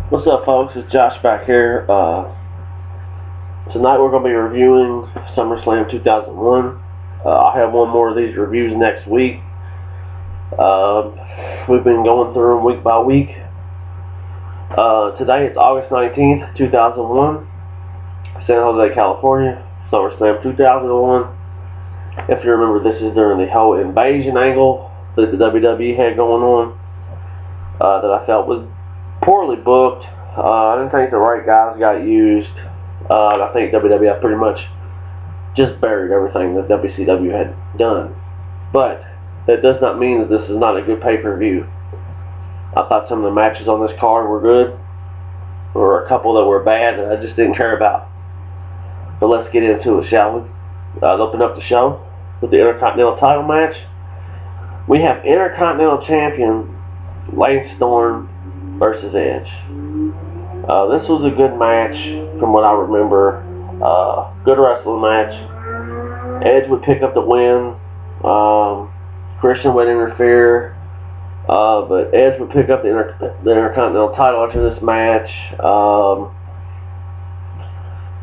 What's up, folks? It's Josh back here. Tonight we're going to be reviewing SummerSlam 2001. I'll have one more of these reviews next week. We've been going through them week by week. Today it's August 19th, 2001, San Jose, California, SummerSlam 2001. If you remember, this is during the whole invasion angle that the WWE had going on, that I felt was poorly booked. I didn't think the right guys got used. I think WWF pretty much just buried everything that WCW had done. But that does not mean that this is not a good pay-per-view. I thought some of the matches on this card were good. There were a couple that were bad that I just didn't care about. But let's get into it, shall we? Let's open up the show with the Intercontinental title match. We have Intercontinental Champion Lance Storm versus Edge. This was a good match from what I remember. Good wrestling match. Edge would pick up the win. Christian would interfere. But Edge would pick up the Intercontinental title after this match.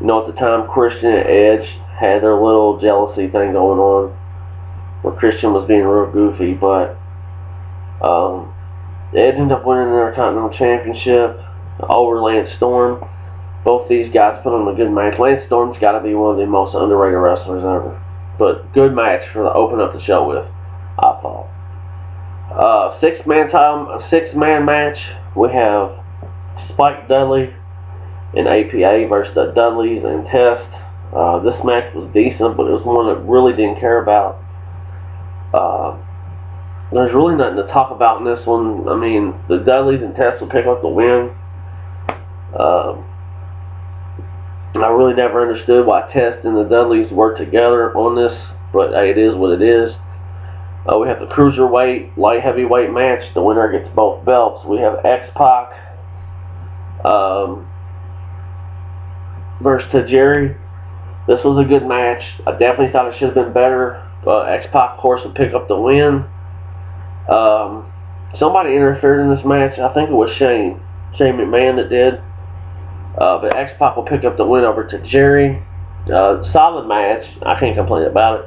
At the time, Christian and Edge had their little jealousy thing going on, where Christian was being real goofy, but Edge ended up winning the Intercontinental Championship over Lance Storm. Both these guys put on a good match. Lance Storm's got to be one of the most underrated wrestlers ever. But good match to open up the show with, I thought. Six-man match. We have Spike Dudley and APA versus the Dudleys and Test. This match was decent, but it was one that really didn't care about. There's really nothing to talk about in this one. I mean, the Dudleys and Test will pick up the win. I really never understood why Test and the Dudleys work together on this, but hey, it is what it is. We have the Cruiserweight, Light Heavyweight match. The winner gets both belts. We have X-Pac versus Tajiri. This was a good match. I definitely thought it should have been better. X-Pac, of course, would pick up the win. Somebody interfered in this match. I think it was Shane McMahon that did. But X-Pac will pick up the win over Tajiri. Solid match. I can't complain about it.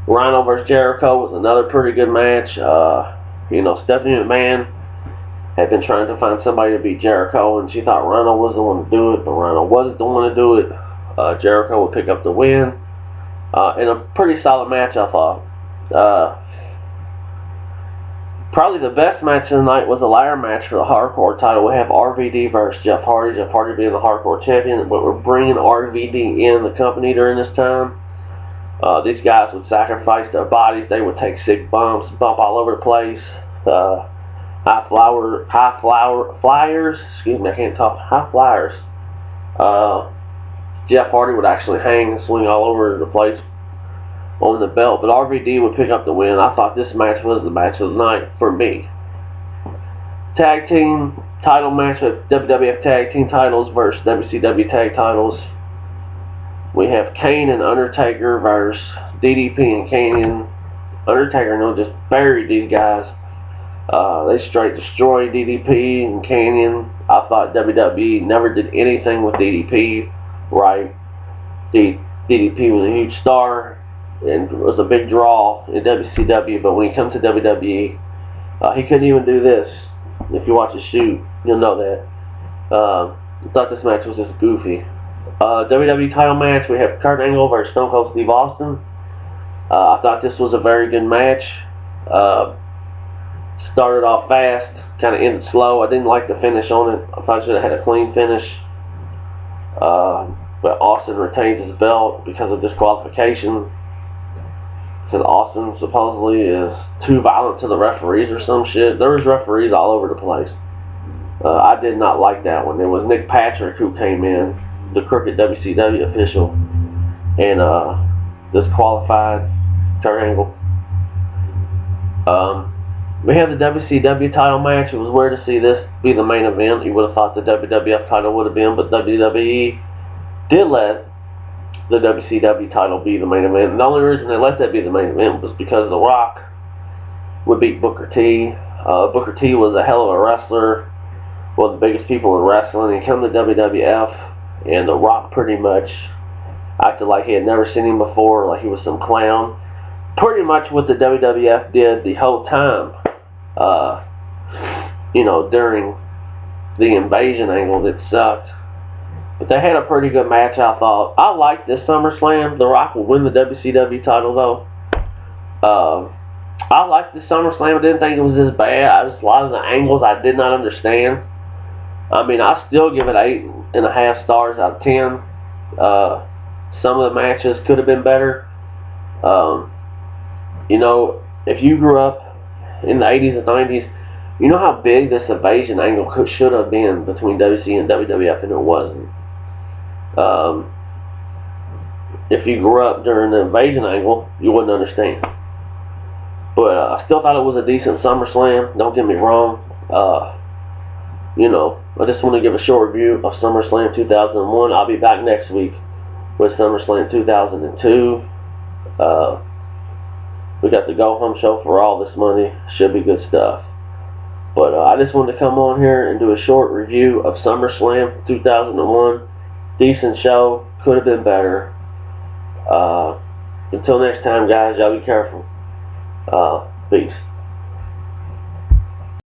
Rhino vs. Jericho was another pretty good match. Stephanie McMahon had been trying to find somebody to beat Jericho, and she thought Rhino was the one to do it, but Rhino wasn't the one to do it. Jericho would pick up the win. In a pretty solid match, I thought. Probably the best match of the night was a ladder match for the Hardcore title. We have RVD versus Jeff Hardy. Jeff Hardy being the Hardcore champion, but we're bringing RVD in the company during this time. These guys would sacrifice their bodies. They would take sick bumps, bump all over the place. High flyers. Excuse me, I can't talk. High flyers. Jeff Hardy would actually hang and swing all over the place on the belt, but RVD would pick up the win. I thought this match was the match of the night for me. Tag team title match with WWF Tag Team titles versus WCW Tag titles. We have Kane and Undertaker versus DDP and Kanyon. Undertaker just buried these guys. They straight destroyed DDP and Kanyon. I thought WWE never did anything with DDP right. DDP was a huge star and was a big draw in WCW, but when he comes to WWE, he couldn't even do this. If you watch his shoot, you'll know that. I thought this match was just goofy. WWE title match, we have Kurt Angle versus Stone Cold Steve Austin. I thought this was a very good match. Started off fast, kind of ended slow. I didn't like the finish on it. I thought I should have had a clean finish. But Austin retains his belt because of disqualification. Because Austin supposedly is too violent to the referees or some shit. There was referees all over the place. I did not like that one. It was Nick Patrick who came in, the crooked WCW official, and disqualified Kurt Angle. We have the WCW title match. It was weird to see this be the main event. You would have thought the WWF title would have been, but WWE did let the WCW title be the main event. And the only reason they let that be the main event was because The Rock would beat Booker T. Booker T was a hell of a wrestler. one of the biggest people in wrestling, and come to WWF, and The Rock pretty much acted like he had never seen him before, like he was some clown. Pretty much what the WWF did the whole time, during the invasion angle that sucked. But they had a pretty good match, I thought. I liked this SummerSlam. The Rock will win the WCW title, though. I liked this SummerSlam. I didn't think it was this bad. A lot of the angles I did not understand. I mean, I still give it 8.5 stars out of 10. Some of the matches could have been better. If you grew up in the 80s and 90s, you know how big this invasion angle should have been between WC and WWF, and it wasn't. If you grew up during the invasion angle, you wouldn't understand. But I still thought it was a decent SummerSlam. Don't get me wrong. I just want to give a short review of SummerSlam 2001. I'll be back next week with SummerSlam 2002. We got the Go Home show for all this money. Should be good stuff. But I just wanted to come on here and do a short review of SummerSlam 2001. Decent show. Could have been better. Until next time, guys, y'all be careful. Peace.